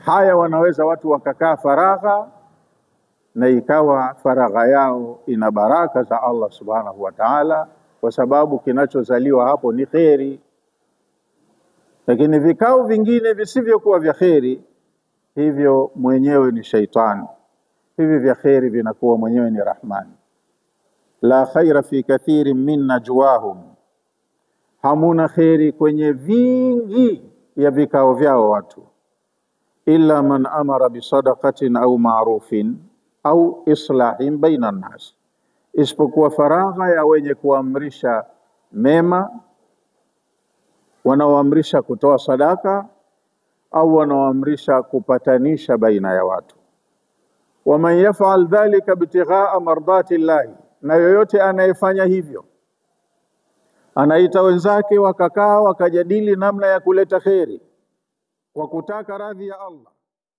Haya wanaweza watu wakakaa faragha na ikawa faragha yao ina baraka za Allah subhanahu wa ta'ala, kwa sababu kinachozaliwa hapo ni kheri. Lakini vikao vingine visivyokuwa vya kheri, hivyo mwenyewe ni shaitani, hivi vya kheri vinakuwa mwenyewe ni Rahmani. La khaira fi kathirin min najwahum, hamuna kheri kwenye vingi ya vikao vyao watu, illa man amara bisadaqatin au ma'rufin au islahin baina nas, isipokuwa faragha ya wenye kuamrisha mema, wanaoamrisha kutoa sadaka au wanaoamrisha kupatanisha baina ya watu. Waman yaf'al dhalika ibtigha'a mardati llahi, na yoyote anayefanya hivyo, anaita wenzake wakakaa wakajadili namna ya kuleta kheri kwa kutaka radhi ya Allah,